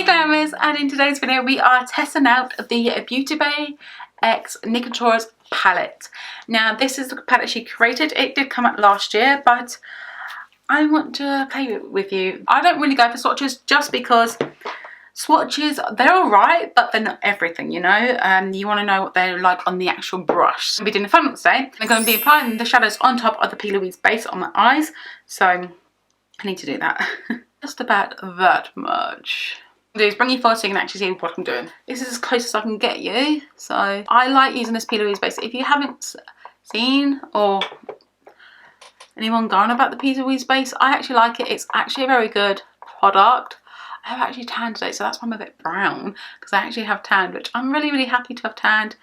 Hey Glamours, and in today's video we are testing out the PLouise Base X Nikkie palette. Now this is the palette she created. It did come out last year, but I want to play with you. I don't really go for swatches just because swatches, they're alright, but they're not everything, you know. You want to know what they're like on the actual brush. I'm going to be doing a fun look today. I'm going to be applying the shadows on top of the PLouise Base on my eyes, so I need to do that. Just about that much. Do is bring you forward so you can actually see what I'm doing. This is as close as I can get you. So I like using this PLouise Base. If you haven't seen or anyone gone about the PLouise Base, I actually like it. It's actually a very good product. I have actually tanned today, so that's why I'm a bit brown, because I actually have tanned, which I'm really happy to have tanned.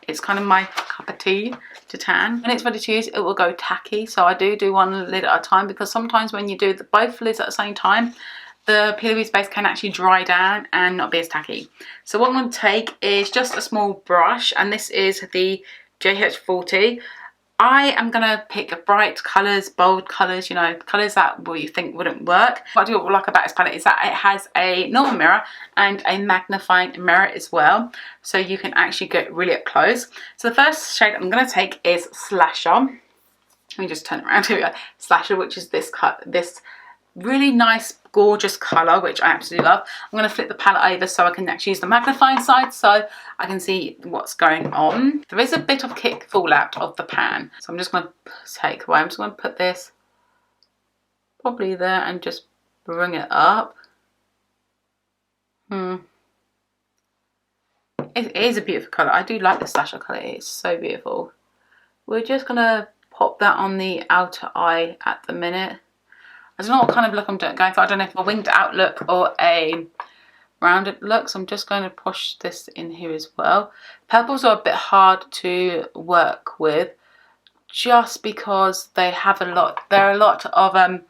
It's kind of my cup of tea to tan. When it's ready to use, it will go tacky. So I do one lid at a time, because sometimes when you do both lids at the same time, the PLouise Base can actually dry down and not be as tacky. So what I'm going to take is just a small brush, and this is the JH40. I am going to pick bright colours, bold colours, you know, colours that you think wouldn't work. What I do like about this palette is that it has a normal mirror and a magnifying mirror as well. So you can actually get really up close. So the first shade I'm going to take is Slasher. Let me just turn it around. Here we go. Slasher, which is this really nice gorgeous colour, which I absolutely love. I'm going to flip the palette over so I can actually use the magnifying side so I can see what's going on. There is a bit of kick fallout of the pan, so I'm just going to take away. I'm just going to put this probably there and just bring it up. It is a beautiful colour. I do like the Slasher colour. It's so beautiful. We're just going to pop that on the outer eye at the minute. I don't know what kind of look I'm going for. I don't know if a winged out look or a rounded look. So I'm just going to push this in here as well. Purples are a bit hard to work with just because they have a lot. They're a lot of they're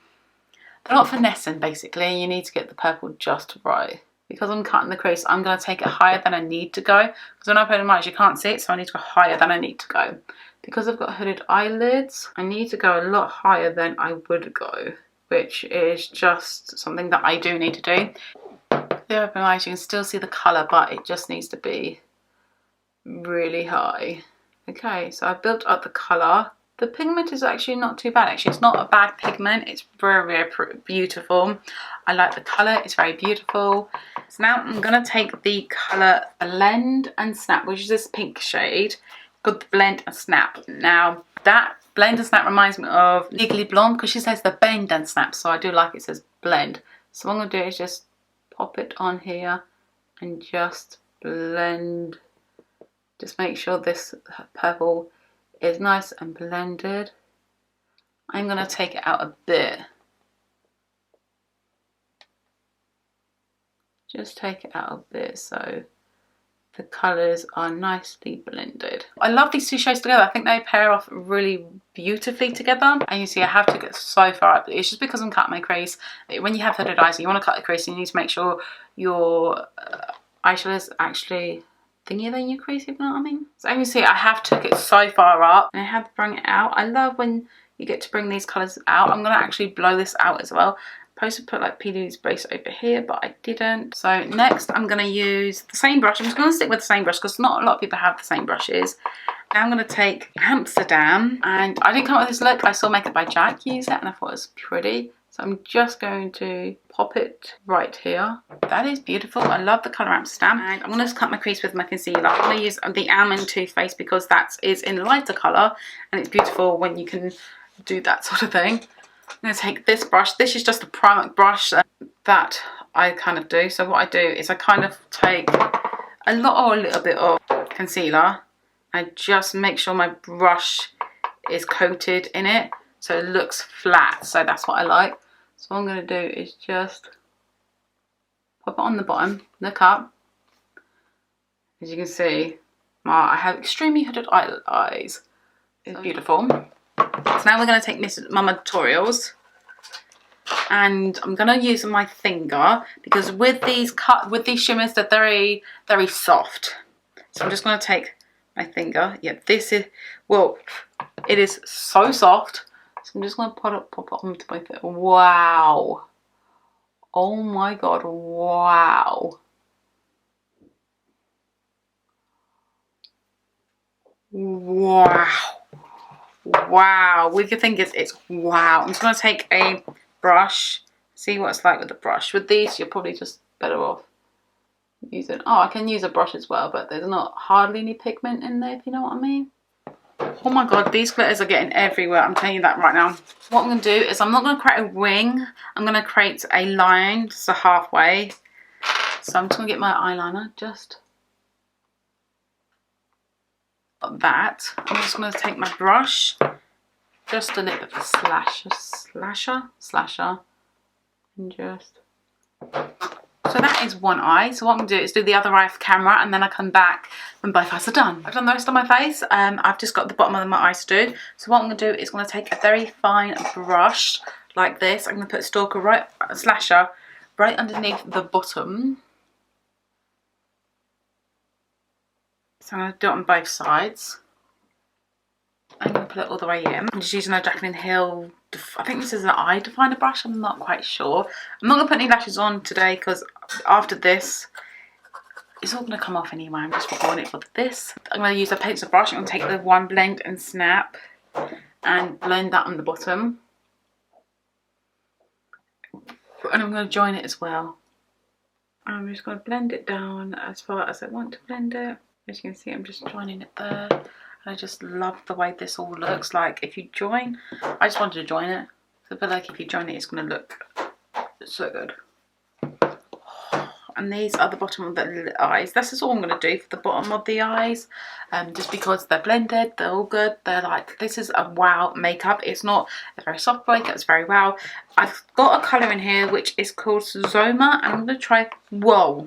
not finessing basically. You need to get the purple just right. Because I'm cutting the crease, I'm going to take it higher than I need to go. Because when I put it in my eyes, you can't see it, so I need to go higher than I need to go. Because I've got hooded eyelids, I need to go a lot higher than I would go, which is just something that I do need to do. The open eyes, you can still see the colour, but it just needs to be really high. Okay, so I've built up the colour. The pigment is actually not too bad. Actually, it's not a bad pigment. It's very beautiful. I like the colour. It's very beautiful. So now I'm going to take the colour Blend and Snap, which is this pink shade. Got the Blend and Snap. Now, that Blend and Snap reminds me of Legally Blonde, because she says the Bend and Snap, so I do like it says blend. So what I'm going to do is just pop it on here and just blend. Just make sure this purple is nice and blended. I'm going to take it out a bit. Just take it out a bit so the colours are nicely blended. I love these two shades together. I think they pair off really beautifully together. And you see I have to get so far up. It's just because I'm cutting my crease. When you have hooded eyes and you want to cut the crease, you need to make sure your eyeshadows actually thingier than your crease, if you know what I mean. So you can see I have took it so far up and I have to bring it out. I love when you get to bring these colours out. I'm going to actually blow this out as well. Supposed to put like PLouise Base over here, but I didn't. So next I'm going to use the same brush. I'm just going to stick with the same brush because not a lot of people have the same brushes. Now I'm going to take Amsterdam, and I didn't come up with this look. I saw Makeup by Jack use it and I thought it was pretty. So I'm just going to pop it right here. That is beautiful. I love the colour Amsterdam. And I'm going to cut my crease with my concealer. I'm going to use the Almond Too Faced because that is in lighter colour and it's beautiful when you can do that sort of thing. I'm going to take this brush. This is just a primer brush that I kind of do. So what I do is I kind of take a lot or a little bit of concealer and just make sure my brush is coated in it so it looks flat. So that's what I like. So what I'm going to do is just pop it on the bottom, look up. As you can see, I have extremely hooded eyes. It's beautiful. So now we're going to take Miss Mama Tutorials, and I'm going to use my finger because with these shimmers they're very soft. So I'm just going to take my finger. Yeah, this is, well, it is so soft. So I'm just going to pop it onto my finger. Wow. Oh my god, wow. Wow. Wow. We could think it's wow. I'm just going to take a brush, see what it's like with the brush. With these, you're probably just better off using, oh, I can use a brush as well, but there's not hardly any pigment in there, if you know what I mean. Oh my god, these glitters are getting everywhere, I'm telling you that right now. What I'm going to do is I'm not going to create a wing, I'm going to create a line, so halfway. So I'm just going to get my eyeliner, just like that. I'm just going to take my brush, just a little bit of a slasher, and just... So that is one eye. So what I'm going to do is do the other eye for camera, and then I come back when both eyes are done. I've done the rest of my face. I've just got the bottom of my eyes to do. So what I'm going to do is going to take a very fine brush like this. I'm going to put a slasher right underneath the bottom. So I'm going to do it on both sides. I'm going to put it all the way in. I'm just using a Jaclyn Hill, I think this is an eye definer brush, I'm not quite sure. I'm not going to put any lashes on today because after this, it's all going to come off anyway. I'm just recording it for this. I'm going to use a pencil brush. I'm going to take the one blend and snap and blend that on the bottom. And I'm going to join it as well. I'm just going to blend it down as far as I want to blend it. As you can see, I'm just joining it there. I just love the way this all looks. Like if you join, I just wanted to join it. So I feel like if you join it, it's going to look so good. And these are the bottom of the eyes. This is all I'm going to do for the bottom of the eyes. Just because they're blended, they're all good. They're like, this is a wow makeup. It's not a very soft makeup, it's very wow. I've got a colour in here which is called Zoma. And I'm going to try, whoa.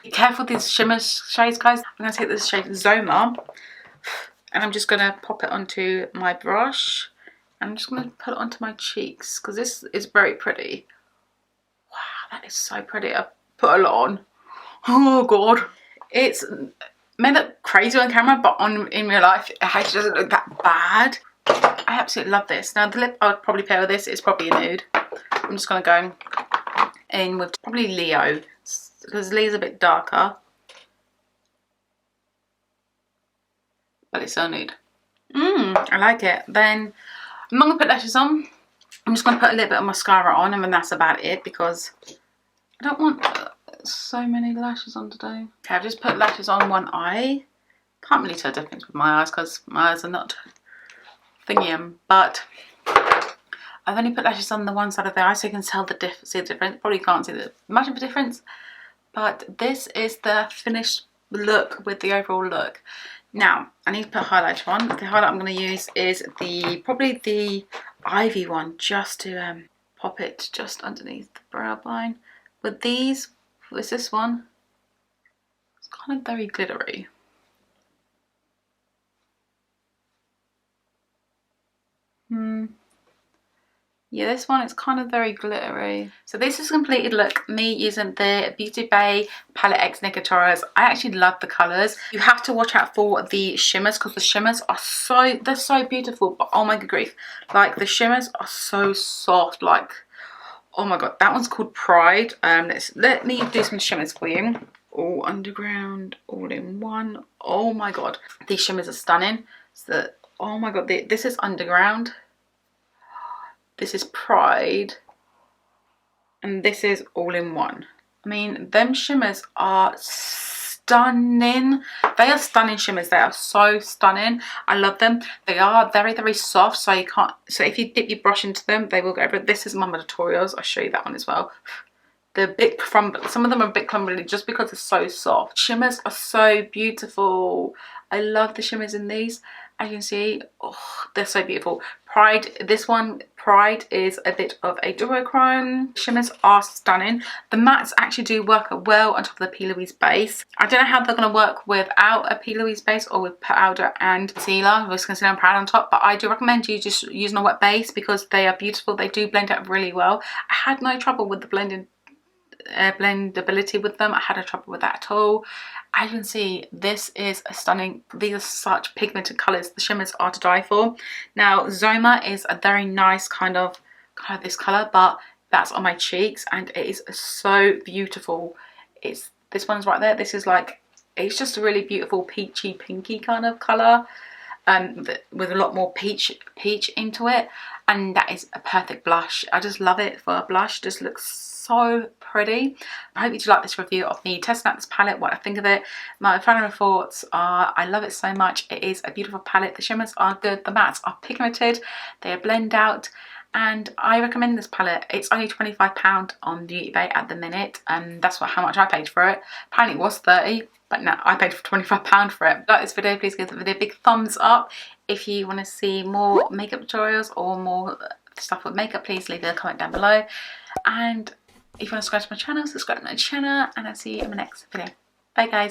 Be careful with these shimmer shades, guys. I'm going to take this shade Zoma. And I'm just going to pop it onto my brush. I'm just going to put it onto my cheeks because this is very pretty. Wow, that is so pretty. I put a lot on. Oh god. It's may look crazy on camera, but in real life, it actually doesn't look that bad. I absolutely love this. Now the lip I would probably pair with this is probably a nude. I'm just going to go in with probably Leo because Leo's a bit darker. But it's so nude. I like it. Then I'm not going to put lashes on. I'm just going to put a little bit of mascara on and then that's about it because I don't want so many lashes on today. Okay, I've just put lashes on one eye. Can't really tell the difference with my eyes because my eyes are not thingy, but I've only put lashes on the one side of the eye so you can tell see the difference. Probably can't see much of a difference, but this is the finished look with the overall look. Now, I need to put highlighter on. The highlight I'm going to use is probably the Ivy one, just to pop it just underneath the brow line. With these, with this one, it's kind of very glittery. Yeah, this one is kind of very glittery. So this is a completed look, me using the Beauty Bay Palette X Nikkie. I actually love the colours. You have to watch out for the shimmers because the shimmers are they're so beautiful, but oh my good grief. Like the shimmers are so soft, like, oh my god, that one's called Pride. Let me do some shimmers for you. All underground, all in one. Oh my god, these shimmers are stunning. So, oh my god, this is underground. This is Pride, and this is all in one. I mean, them shimmers are stunning. They are stunning shimmers. They are so stunning. I love them. They are very, very soft, so you can't. So if you dip your brush into them, they will go over. This is my tutorials. I'll show you that one as well. They're a bit crumbly. Some of them are a bit crumbly just because they're so soft. Shimmers are so beautiful. I love the shimmers in these. As you can see, oh, they're so beautiful. Pride, this one, Pride is a bit of a duochrome. Shimmers are stunning. The mattes actually do work well on top of the PLouise Base. I don't know how they're going to work without a PLouise Base or with powder and concealer, with concealer and powder on top, but I do recommend you just using a wet base because they are beautiful. They do blend out really well. I had no trouble with the blendability with them. I had no trouble with that at all. As you can see, this is a stunning, these are such pigmented colours. The shimmers are to die for. Now Zoma is a very nice kind of this colour, but that's on my cheeks, and it is so beautiful. It's this one's right there. This is like, it's just a really beautiful peachy pinky kind of colour, with a lot more peach into it, and that is a perfect blush. I just love it for a blush. Just looks so pretty. I hope you do like this review of me testing out this palette, what I think of it. My final thoughts are, I love it so much. It is a beautiful palette. The shimmers are good, the mattes are pigmented, they are blend out, and I recommend this palette. It's only £25 on Beauty Bay at the minute, and that's how much I paid for it. Apparently it was 30, but no, I paid for £25 for it. If you like this video, please give the video a big thumbs up. If you want to see more makeup tutorials or more stuff with makeup, please leave a comment down below. And if you want to subscribe to my channel, subscribe to my channel, and I'll see you in my next video. Bye guys.